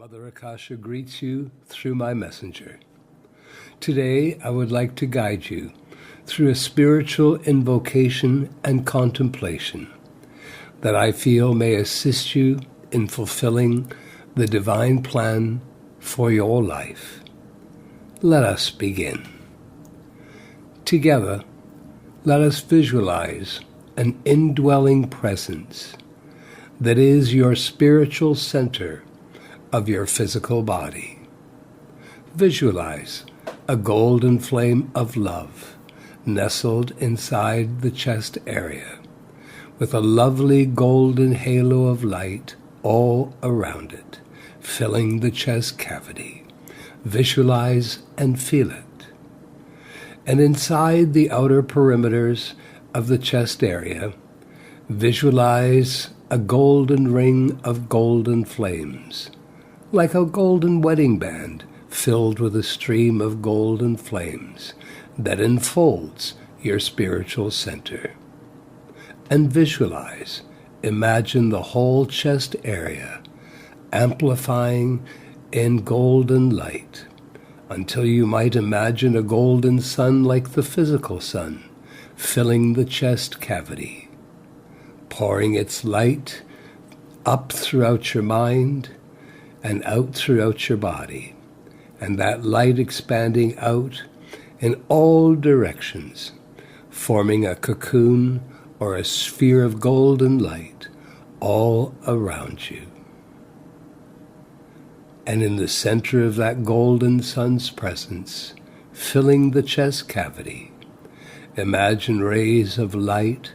Mother Akasha greets you through my messenger. Today, I would like to guide you through a spiritual invocation and contemplation that I feel may assist you in fulfilling the divine plan for your life. Let us begin. Together, let us visualize an indwelling presence that is your spiritual center of your physical body. Visualize a golden flame of love nestled inside the chest area, with a lovely golden halo of light all around it, filling the chest cavity. Visualize and feel it. And inside the outer perimeters of the chest area, visualize a golden ring of golden flames, like a golden wedding band filled with a stream of golden flames that enfolds your spiritual center. And visualize, imagine the whole chest area amplifying in golden light until you might imagine a golden sun like the physical sun filling the chest cavity, pouring its light up throughout your mind and out throughout your body, and that light expanding out in all directions, forming a cocoon or a sphere of golden light all around you. And in the center of that golden sun's presence, filling the chest cavity, imagine rays of light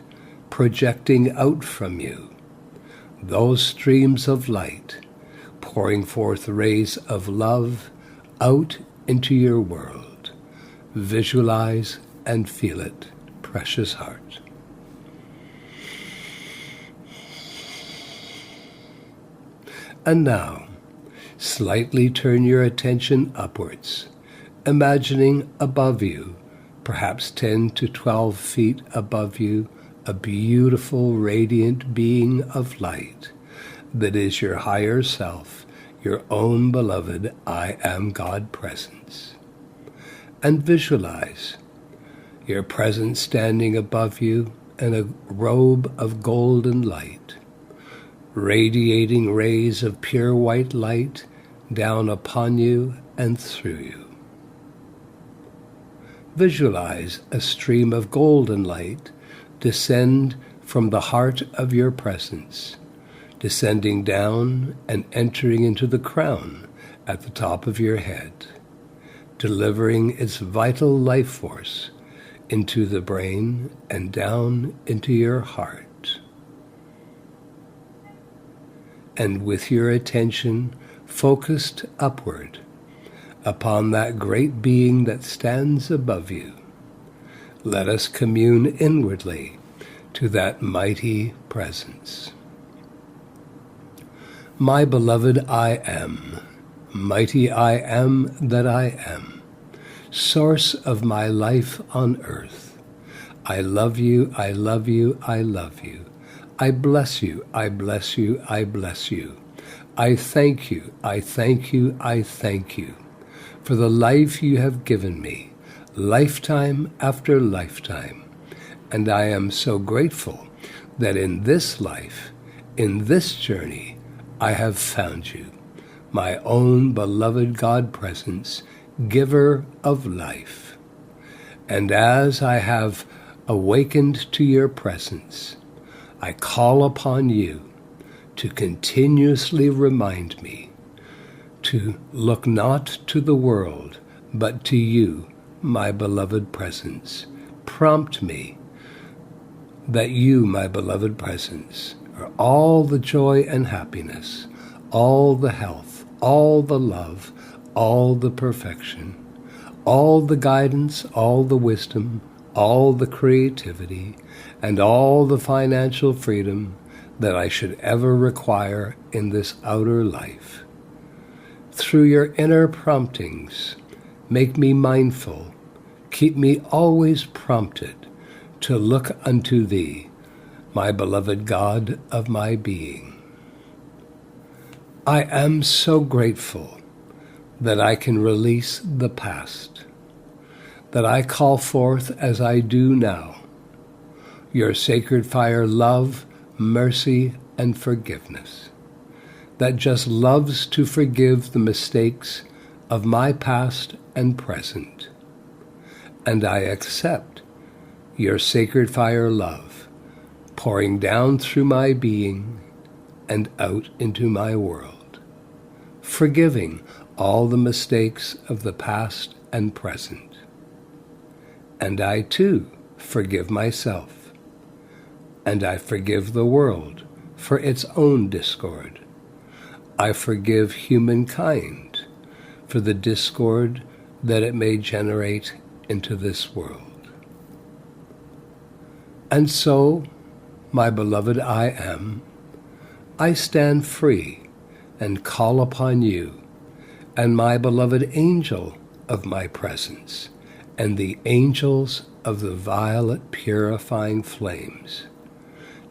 projecting out from you, those streams of light pouring forth rays of love out into your world. Visualize and feel it, precious heart. And now, slightly turn your attention upwards, imagining above you, perhaps 10 to 12 feet above you, a beautiful, radiant being of light that is your higher self, your own beloved I Am God presence. And visualize your presence standing above you in a robe of golden light, radiating rays of pure white light down upon you and through you. Visualize a stream of golden light descend from the heart of your presence, descending down and entering into the crown at the top of your head, delivering its vital life force into the brain and down into your heart. And with your attention focused upward upon that great being that stands above you, let us commune inwardly to that mighty presence. My beloved I Am, mighty I Am that I am, source of my life on earth. I love you, I love you, I love you. I bless you, I bless you, I bless you. I thank you, I thank you, I thank you for the life you have given me, lifetime after lifetime. And I am so grateful that in this life, in this journey, I have found you, my own beloved God presence, giver of life. And as I have awakened to your presence, I call upon you to continuously remind me to look not to the world, but to you, my beloved presence. Prompt me that you, my beloved presence, are all the joy and happiness, all the health, all the love, all the perfection, all the guidance, all the wisdom, all the creativity, and all the financial freedom that I should ever require in this outer life. Through your inner promptings, make me mindful, keep me always prompted to look unto thee, my beloved God of my being. I am so grateful that I can release the past, that I call forth as I do now your sacred fire, love, mercy, and forgiveness, that just loves to forgive the mistakes of my past and present. And I accept your sacred fire, love, pouring down through my being and out into my world, forgiving all the mistakes of the past and present. And I too forgive myself, and I forgive the world for its own discord. I forgive humankind for the discord that it may generate into this world. And so, my beloved I am, I stand free and call upon you and my beloved angel of my presence and the angels of the violet purifying flames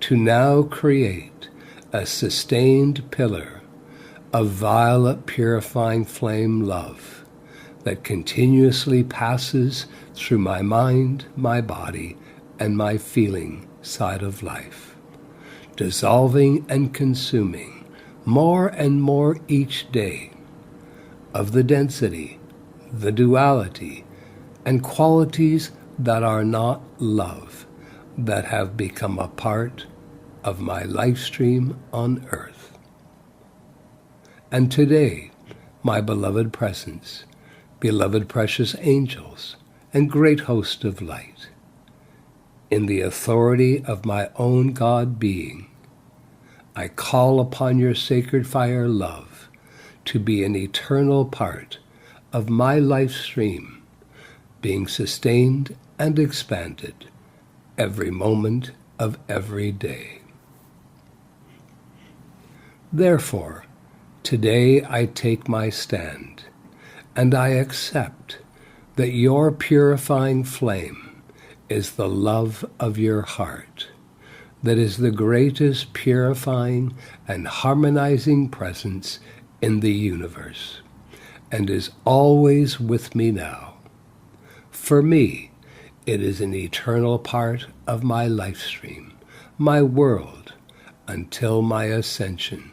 to now create a sustained pillar of violet purifying flame love that continuously passes through my mind, my body, and my feeling side of life, dissolving and consuming more and more each day of the density, the duality, and qualities that are not love, that have become a part of my life stream on earth. And today, my beloved presence, beloved precious angels, and great host of light, in the authority of my own God being, I call upon your sacred fire love to be an eternal part of my life stream, being sustained and expanded every moment of every day. Therefore, today I take my stand, and I accept that your purifying flame is the love of your heart, that is the greatest purifying and harmonizing presence in the universe, and is always with me now. For me, it is an eternal part of my life stream, my world, until my ascension,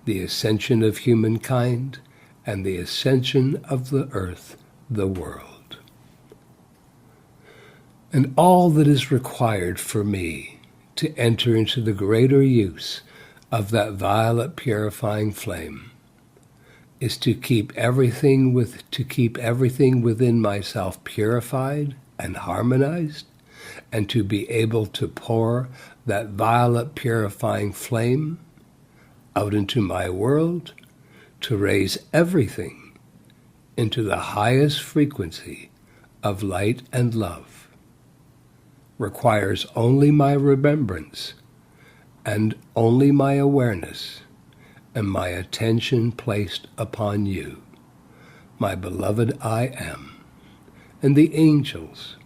the ascension of humankind, and the ascension of the earth, the world. And all that is required for me to enter into the greater use of that violet purifying flame is to keep everything within myself purified and harmonized, and to be able to pour that violet purifying flame out into my world to raise everything into the highest frequency of light and love, requires only my remembrance and only my awareness and my attention placed upon you, my beloved I am, and the angels,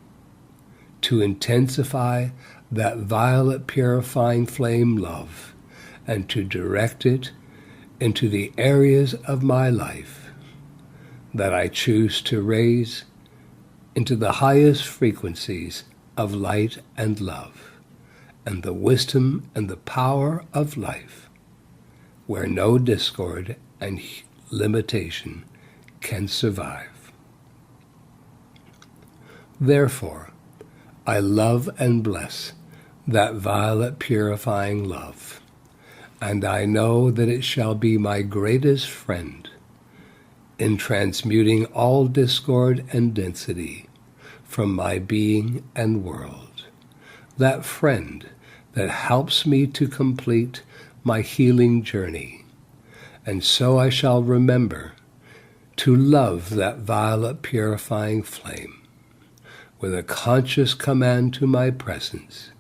to intensify that violet purifying flame love and to direct it into the areas of my life that I choose to raise into the highest frequencies of light and love, and the wisdom and the power of life, where no discord and limitation can survive. Therefore, I love and bless that violet purifying love, and I know that it shall be my greatest friend in transmuting all discord and density from my being and world, that friend that helps me to complete my healing journey. And so I shall remember to love that violet purifying flame with a conscious command to my presence,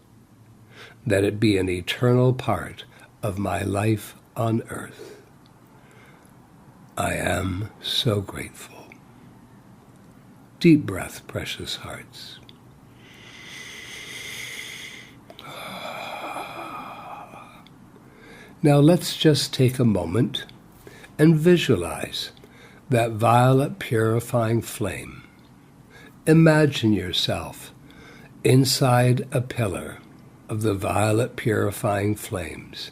that it be an eternal part of my life on earth. I am so grateful. Deep breath, precious hearts. Now let's just take a moment and visualize that violet purifying flame. Imagine yourself inside a pillar of the violet purifying flames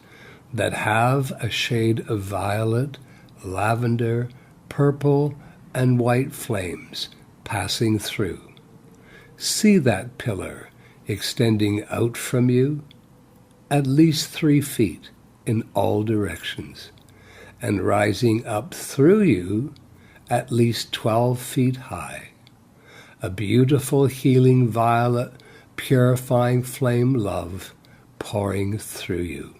that have a shade of violet, lavender, purple, and white flames passing through. See that pillar extending out from you at least 3 feet in all directions, and rising up through you at least 12 feet high. A beautiful, healing, violet, purifying flame love pouring through you.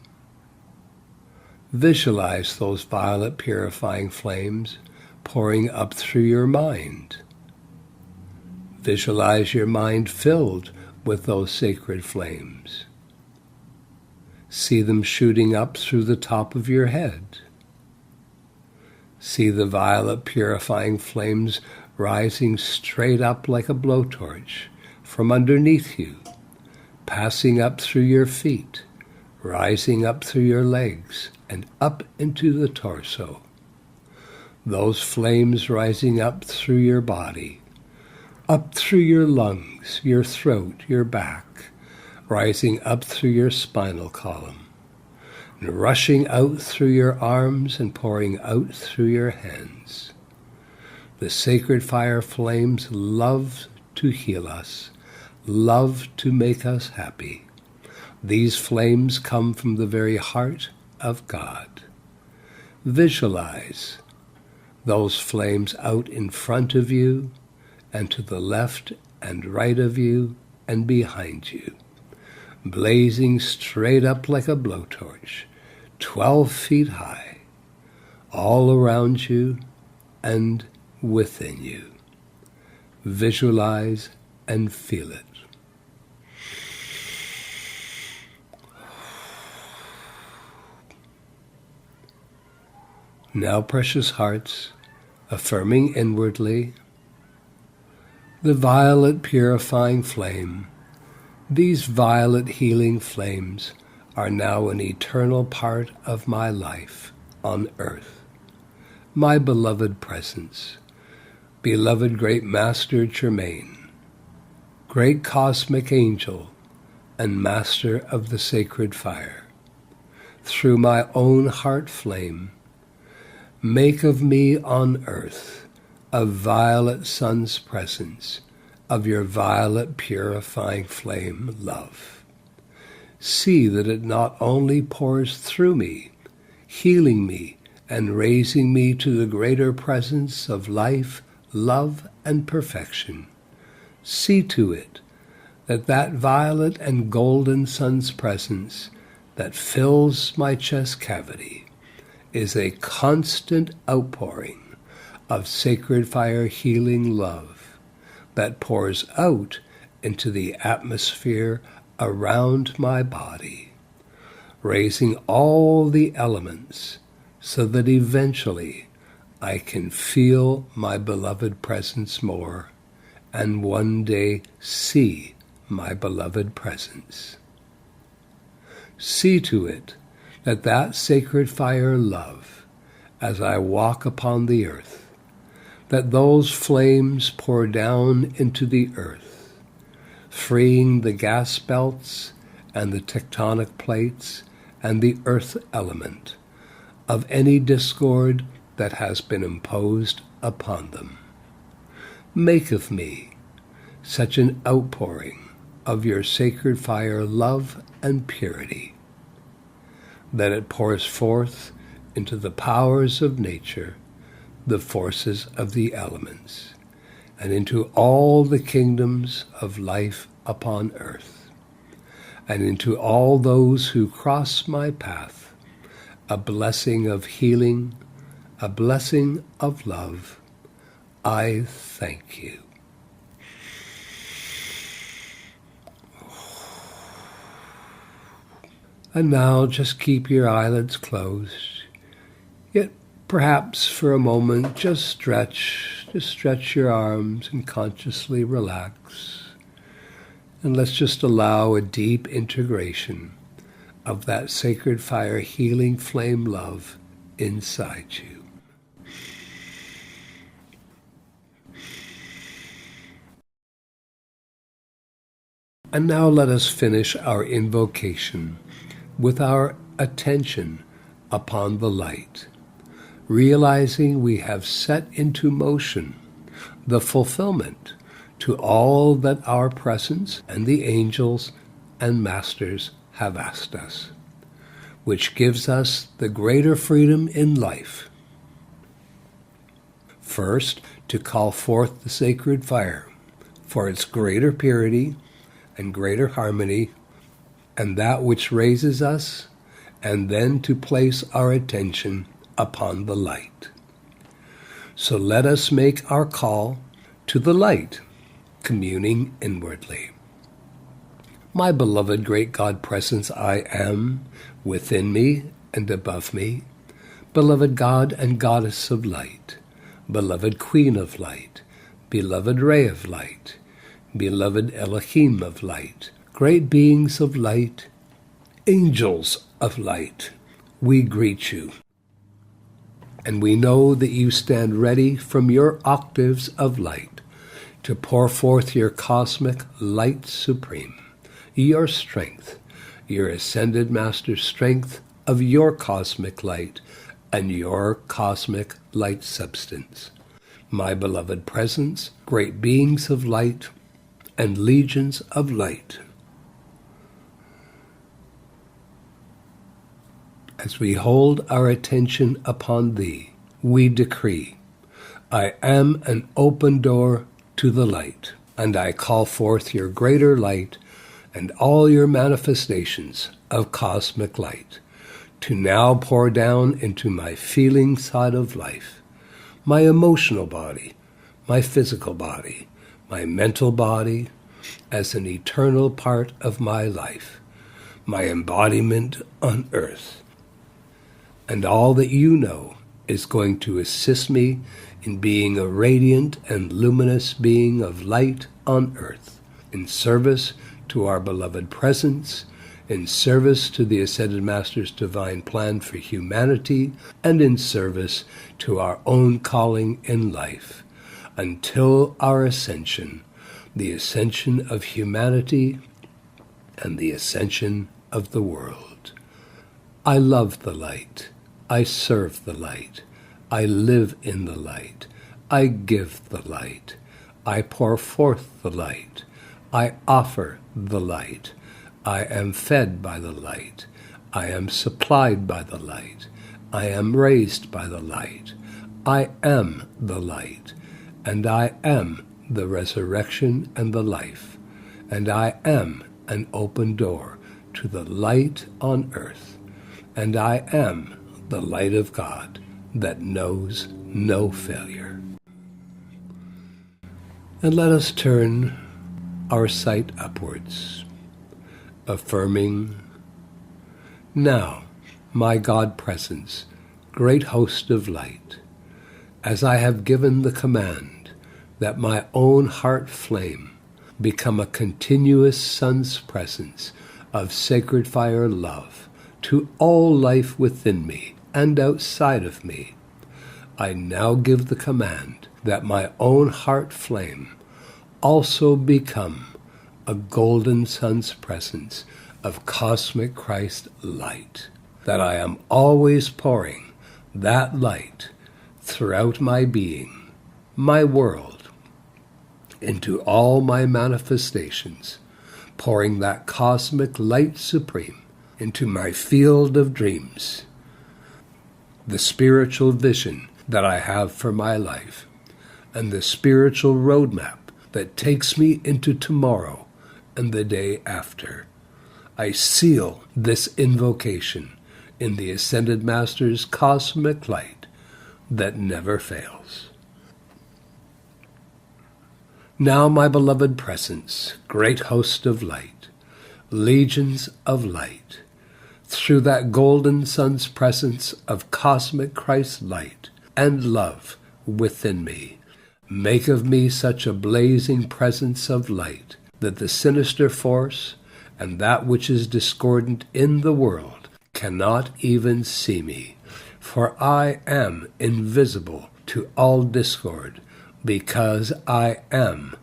Visualize those violet purifying flames pouring up through your mind. Visualize your mind filled with those sacred flames. See them shooting up through the top of your head. See the violet purifying flames rising straight up like a blowtorch from underneath you, passing up through your feet, rising up through your legs, and up into the torso. Those flames rising up through your body, up through your lungs, your throat, your back, rising up through your spinal column, and rushing out through your arms and pouring out through your hands. The sacred fire flames love to heal us, love to make us happy. These flames come from the very heart of God. Visualize those flames out in front of you and to the left and right of you and behind you, blazing straight up like a blowtorch, 12 feet high, all around you and within you. Visualize and feel it. Now, precious hearts, affirming inwardly, the violet purifying flame, these violet healing flames are now an eternal part of my life on earth. My beloved presence, beloved great Master Germain, great cosmic angel and master of the sacred fire, through my own heart flame, make of me on earth a violet sun's presence of your violet purifying flame love. See that it not only pours through me, healing me and raising me to the greater presence of life, love, and perfection. See to it that that violet and golden sun's presence that fills my chest cavity is a constant outpouring of sacred fire healing love that pours out into the atmosphere around my body, raising all the elements so that eventually I can feel my beloved presence more and one day see my beloved presence. See to it that that sacred fire love, as I walk upon the earth, that those flames pour down into the earth, freeing the gas belts and the tectonic plates and the earth element of any discord that has been imposed upon them. Make of me such an outpouring of your sacred fire love and purity, that it pours forth into the powers of nature, the forces of the elements, and into all the kingdoms of life upon earth, and into all those who cross my path, a blessing of healing, a blessing of love. I thank you. And now just keep your eyelids closed, yet perhaps for a moment just stretch your arms and consciously relax. And let's just allow a deep integration of that sacred fire healing flame love inside you. And now let us finish our invocation with our attention upon the light, realizing we have set into motion the fulfillment to all that our presence and the angels and masters have asked us, which gives us the greater freedom in life. First, to call forth the sacred fire for its greater purity and greater harmony, and that which raises us, and then to place our attention upon the light. So let us make our call to the light, communing inwardly. My beloved great God presence, I am within me and above me, beloved God and Goddess of light, beloved Queen of light, beloved Ray of light, beloved Elohim of light, great beings of light, angels of light, we greet you. And we know that you stand ready from your octaves of light to pour forth your cosmic light supreme, your strength, your ascended master's strength of your cosmic light and your cosmic light substance. My beloved presence, great beings of light and legions of light, as we hold our attention upon thee, we decree, I am an open door to the light, and I call forth your greater light and all your manifestations of cosmic light to now pour down into my feeling side of life, my emotional body, my physical body, my mental body, as an eternal part of my life, my embodiment on earth. And all that you know is going to assist me in being a radiant and luminous being of light on earth, in service to our beloved presence, in service to the Ascended Master's divine plan for humanity, and in service to our own calling in life, until our ascension, the ascension of humanity and the ascension of the world. I love the light. I serve the light. I live in the light. I give the light. I pour forth the light. I offer the light. I am fed by the light. I am supplied by the light. I am raised by the light. I am the light. And I am the resurrection and the life. And I am an open door to the light on earth. And I am the light of God that knows no failure. And let us turn our sight upwards, affirming, now, my God presence, great host of light, as I have given the command that my own heart flame become a continuous sun's presence of sacred fire love to all life within me and outside of me, I now give the command that my own heart flame also become a golden sun's presence of cosmic Christ light, that I am always pouring that light throughout my being, my world, into all my manifestations, pouring that cosmic light supreme into my field of dreams, the spiritual vision that I have for my life, and the spiritual roadmap that takes me into tomorrow and the day after. I seal this invocation in the Ascended Master's cosmic light that never fails. Now, my beloved presence, great host of light, legions of light, through that golden sun's presence of cosmic Christ light and love within me, make of me such a blazing presence of light that the sinister force and that which is discordant in the world cannot even see me, for I am invisible to all discord, because I am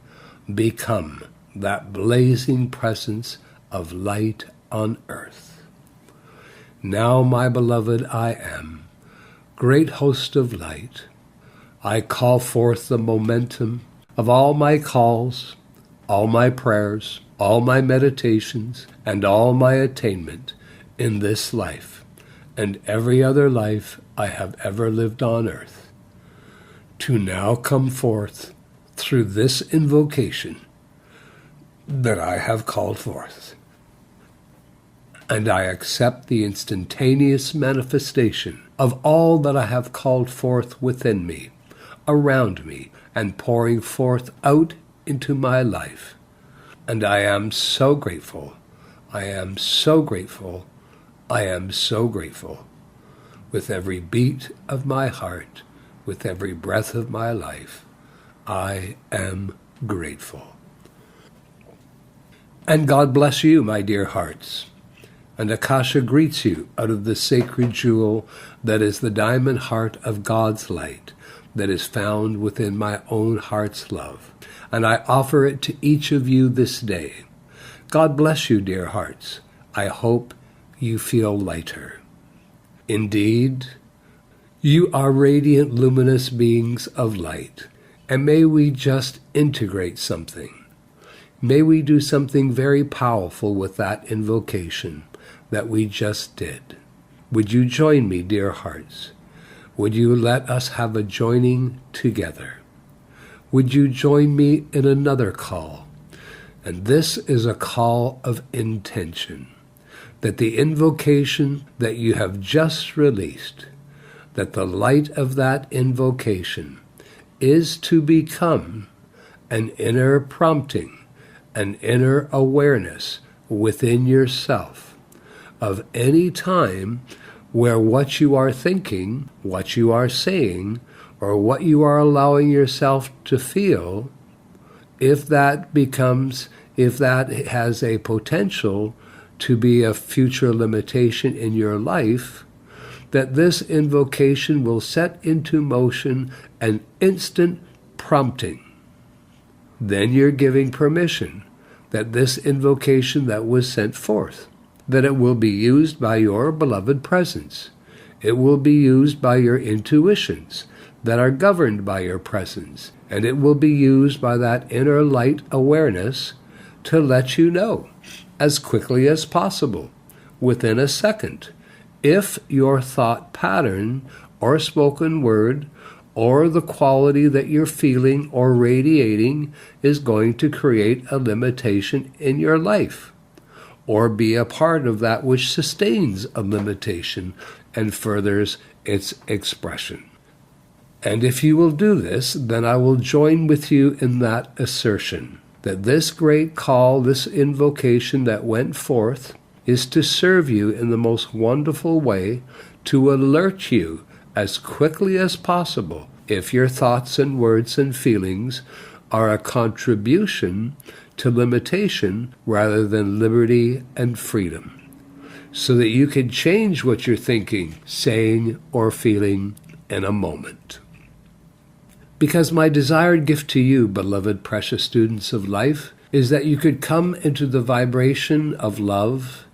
become that blazing presence of light on earth. Now, my beloved I am, great host of light, I call forth the momentum of all my calls, all my prayers, all my meditations, and all my attainment in this life and every other life I have ever lived on earth, to now come forth through this invocation that I have called forth. And I accept the instantaneous manifestation of all that I have called forth within me, around me, and pouring forth out into my life. And I am so grateful. I am so grateful. I am so grateful. With every beat of my heart, with every breath of my life, I am grateful. And God bless you, my dear hearts. And Akasha greets you out of the sacred jewel that is the diamond heart of God's light that is found within my own heart's love. And I offer it to each of you this day. God bless you, dear hearts. I hope you feel lighter. Indeed, you are radiant, luminous beings of light. And may we just integrate something. May we do something very powerful with that invocation that we just did. Would you join me, dear hearts? Would you let us have a joining together? Would you join me in another call? And this is a call of intention, that the invocation that you have just released, that the light of that invocation is to become an inner prompting, an inner awareness within yourself of any time where what you are thinking, what you are saying, or what you are allowing yourself to feel, if that has a potential to be a future limitation in your life, that this invocation will set into motion an instant prompting. Then you're giving permission that this invocation that was sent forth, that it will be used by your beloved presence. It will be used by your intuitions that are governed by your presence. And it will be used by that inner light awareness to let you know as quickly as possible, within a second, if your thought pattern or spoken word or the quality that you're feeling or radiating is going to create a limitation in your life, or be a part of that which sustains a limitation and furthers its expression. And if you will do this, then I will join with you in that assertion, that this great call, this invocation that went forth, is to serve you in the most wonderful way, to alert you as quickly as possible if your thoughts and words and feelings are a contribution to limitation rather than liberty and freedom, so that you can change what you're thinking, saying, or feeling in a moment. Because my desired gift to you, beloved precious students of life, is that you could come into the vibration of love,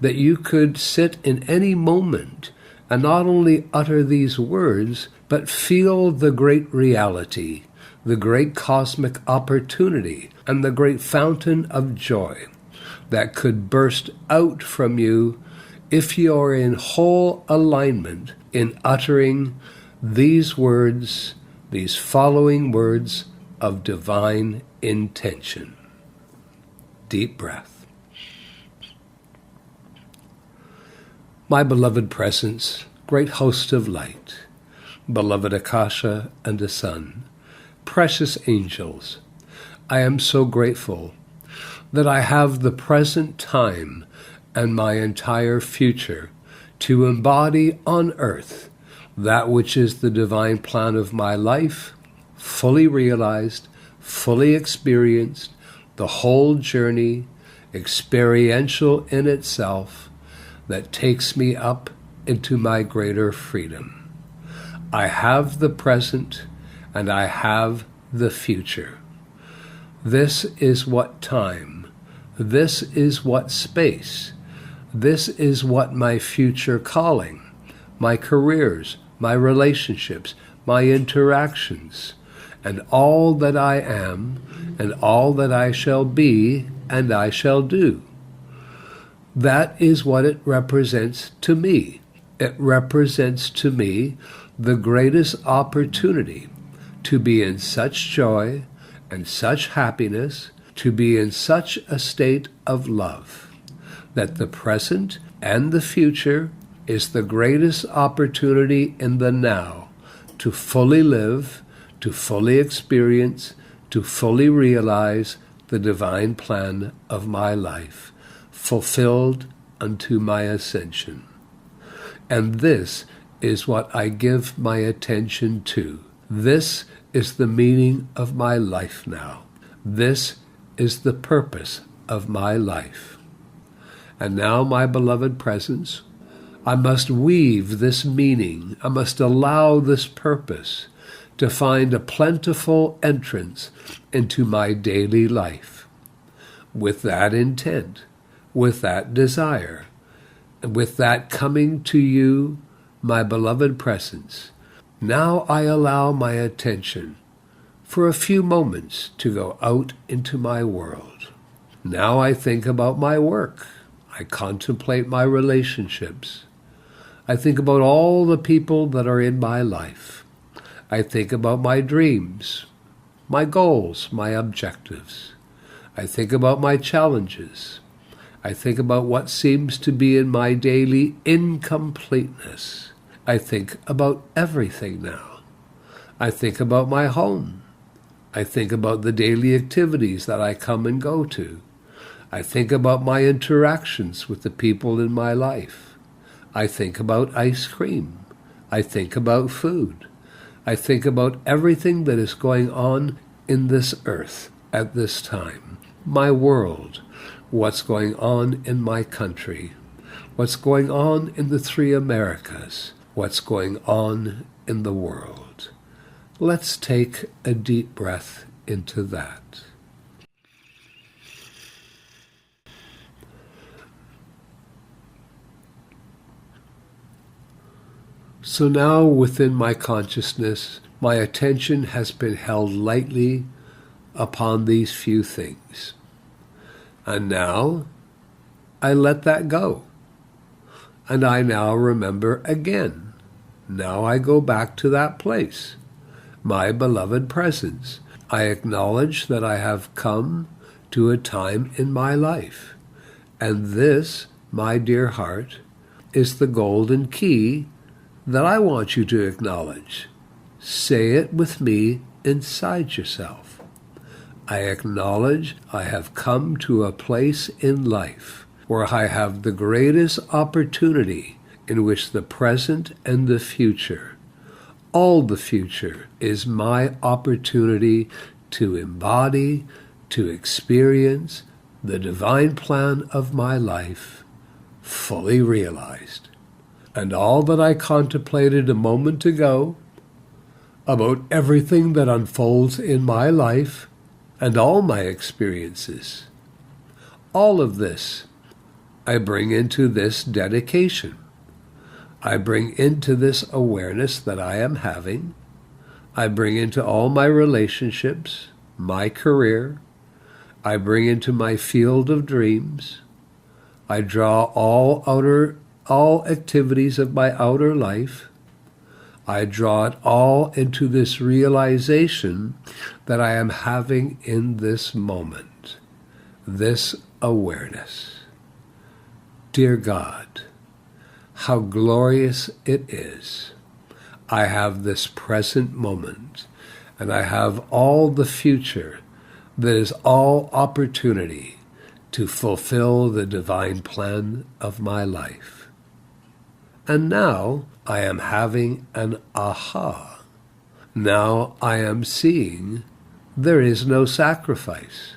that you could sit in any moment and not only utter these words, but feel the great reality, the great cosmic opportunity, and the great fountain of joy that could burst out from you if you are in whole alignment in uttering these words, these following words of divine intention. Deep breath. My beloved presence, great host of light, beloved Akasha and the Sun, precious angels, I am so grateful that I have the present time and my entire future to embody on earth that which is the divine plan of my life, fully realized, fully experienced, the whole journey, experiential in itself, that takes me up into my greater freedom. I have the present and I have the future. This is what time. This is what space. This is what my future calling, my careers, my relationships, my interactions, and all that I am, and all that I shall be, and I shall do. That is what it represents to me. It represents to me the greatest opportunity to be in such joy and such happiness, to be in such a state of love, that the present and the future is the greatest opportunity in the now to fully live, to fully experience, to fully realize the divine plan of my life, fulfilled unto my ascension. And this is what I give my attention to. This is the meaning of my life now. This is the purpose of my life. And now, my beloved presence, I must weave this meaning, I must allow this purpose to find a plentiful entrance into my daily life. With that intent, with that desire, and with that coming to you, my beloved presence, now I allow my attention for a few moments to go out into my world. Now I think about my work. I contemplate my relationships. I think about all the people that are in my life. I think about my dreams, my goals, my objectives. I think about my challenges. I think about what seems to be in my daily incompleteness. I think about everything now. I think about my home. I think about the daily activities that I come and go to. I think about my interactions with the people in my life. I think about ice cream. I think about food. I think about everything that is going on in this earth at this time, my world, what's going on in my country, what's going on in the three Americas, what's going on in the world. Let's take a deep breath into that. So now within my consciousness, my attention has been held lightly upon these few things. And now I let that go. And I now remember again. Now I go back to that place, my beloved presence. I acknowledge that I have come to a time in my life. And this, my dear heart, is the golden key that I want you to acknowledge. Say it with me inside yourself. I acknowledge I have come to a place in life where I have the greatest opportunity in which the present and the future, all the future, is my opportunity to embody, to experience the divine plan of my life fully realized. And all that I contemplated a moment ago about everything that unfolds in my life and all my experiences, all of this I bring into this dedication. I bring into this awareness that I am having. I bring into all my relationships, my career. I bring into my field of dreams. I draw all activities of my outer life. I draw it all into this realization that I am having in this moment, this awareness. Dear God, how glorious it is. I have this present moment, and I have all the future that is all opportunity to fulfill the divine plan of my life. And now I am having an aha. Now I am seeing there is no sacrifice.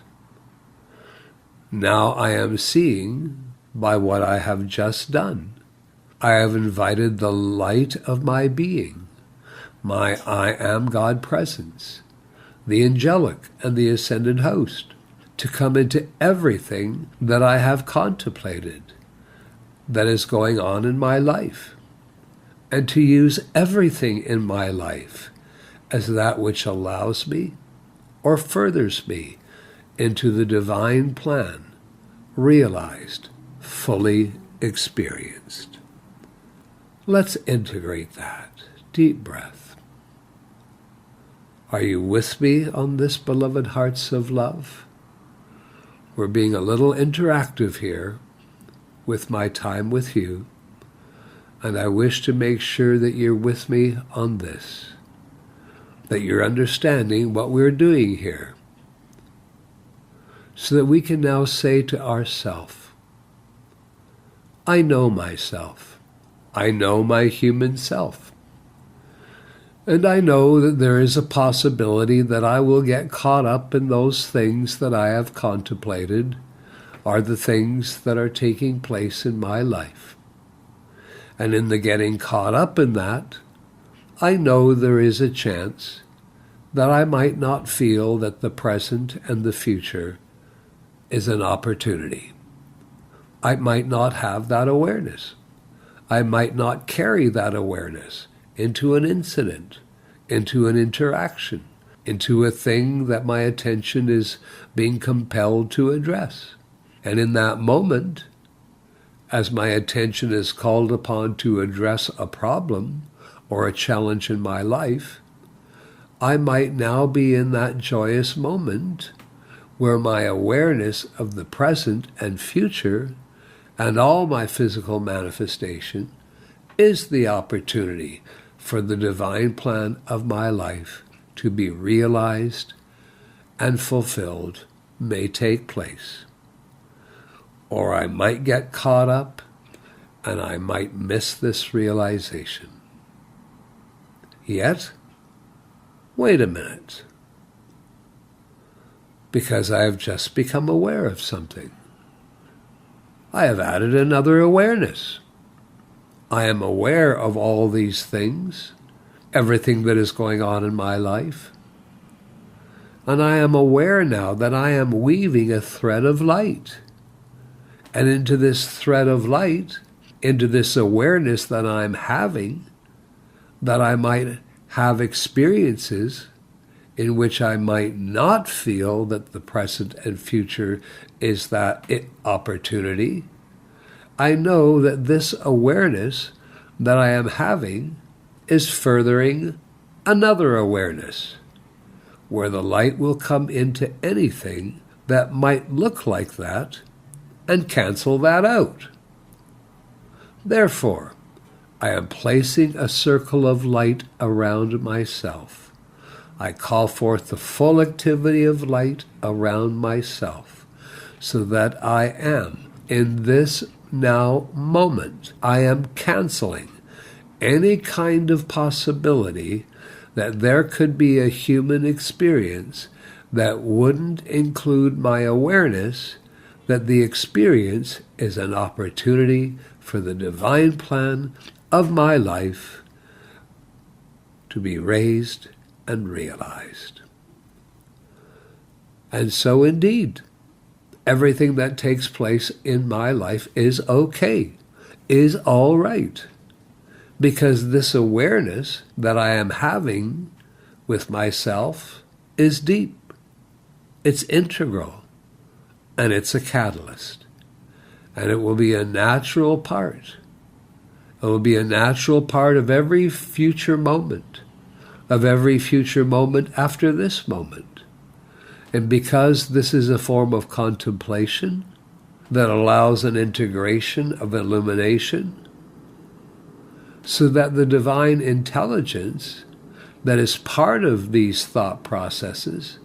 Now I am seeing by what I have just done. I have invited the light of my being, my I am God presence, the angelic and the ascended host, to come into everything that I have contemplated that is going on in my life, and to use everything in my life as that which allows me or furthers me into the divine plan, realized, fully experienced. Let's integrate that. Deep breath. Are you with me on this, beloved hearts of love? We're being a little interactive here with my time with you, and I wish to make sure that you're with me on this, that you're understanding what we're doing here, so that we can now say to ourselves, I know myself. I know my human self. And I know that there is a possibility that I will get caught up in those things that I have contemplated are the things that are taking place in my life. And in the getting caught up in that, I know there is a chance that I might not feel that the present and the future is an opportunity. I might not have that awareness. I might not carry that awareness into an incident, into an interaction, into a thing that my attention is being compelled to address. And in that moment, as my attention is called upon to address a problem or a challenge in my life, I might now be in that joyous moment where my awareness of the present and future and all my physical manifestation is the opportunity for the divine plan of my life to be realized and fulfilled may take place. Or I might get caught up and I might miss this realization. Yet, wait a minute, because I have just become aware of something. I have added another awareness. I am aware of all these things, everything that is going on in my life. And I am aware now that I am weaving a thread of light. And into this thread of light, into this awareness that I'm having, that I might have experiences in which I might not feel that the present and future is that opportunity, I know that this awareness that I am having is furthering another awareness, where the light will come into anything that might look like that and cancel that out. Therefore, I am placing a circle of light around myself. I call forth the full activity of light around myself, so that I am, in this now moment, I am canceling any kind of possibility that there could be a human experience that wouldn't include my awareness that the experience is an opportunity for the divine plan of my life to be raised and realized. And so indeed, everything that takes place in my life is okay, is all right, because this awareness that I am having with myself is deep, it's integral, and it's a catalyst. And it will be a natural part. It will be a natural part of every future moment, after this moment. And because this is a form of contemplation that allows an integration of illumination, so that the divine intelligence that is part of these thought processes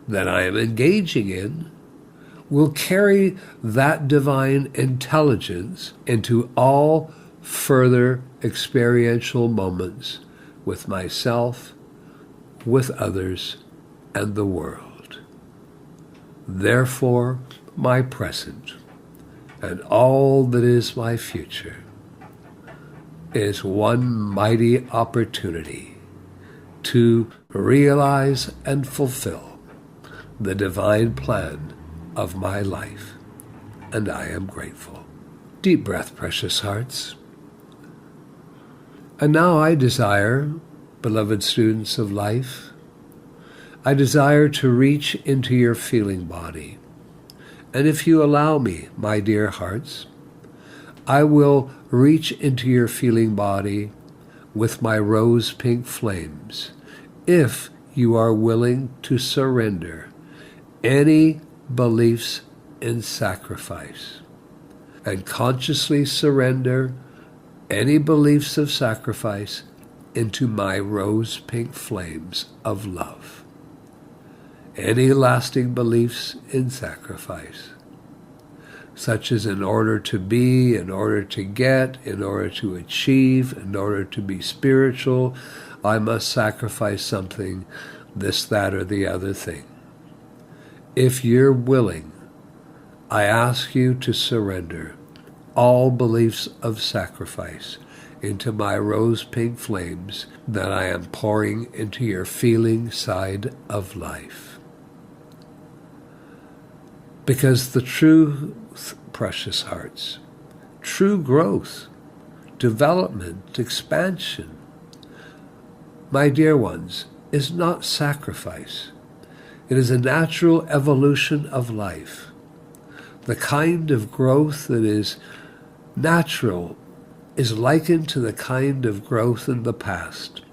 that I am engaging in will carry that divine intelligence into all further experiential moments with myself, with others, and the world. Therefore, my present and all that is my future is one mighty opportunity to realize and fulfill the divine plan of my life. And I am grateful. Deep breath, precious hearts. And now I desire, beloved students of life, I desire to reach into your feeling body. And if you allow me, my dear hearts, I will reach into your feeling body with my rose pink flames, if you are willing to surrender any beliefs in sacrifice, and consciously surrender any beliefs of sacrifice into my rose pink flames of love. Any lasting beliefs in sacrifice, such as in order to be, in order to get, in order to achieve, in order to be spiritual, I must sacrifice something, this, that, or the other thing. If you're willing, I ask you to surrender all beliefs of sacrifice into my rose pink flames that I am pouring into your feeling side of life. Because the truth, precious hearts, true growth, development, expansion, my dear ones, is not sacrifice. It is a natural evolution of life. The kind of growth that is natural is likened to the kind of growth in the past,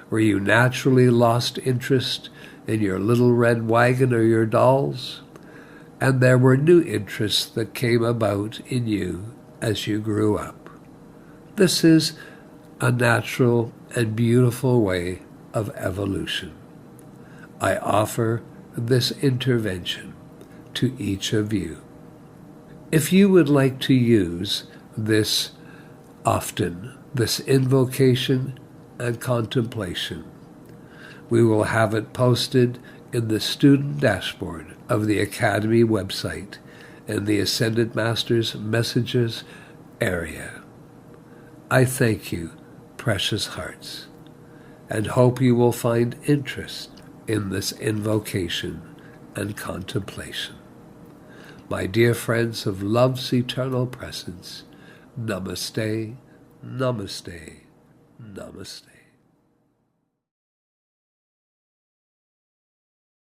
where you naturally lost interest in your little red wagon or your dolls, and there were new interests that came about in you as you grew up. This is a natural and beautiful way of evolution. I offer this intervention to each of you. If you would like to use this often, this invocation and contemplation, we will have it posted in the student dashboard of the Academy website in the Ascended Masters Messages area. I thank you, precious hearts, and hope you will find interest in this invocation and contemplation. My dear friends of love's eternal presence, Namaste, Namaste, Namaste.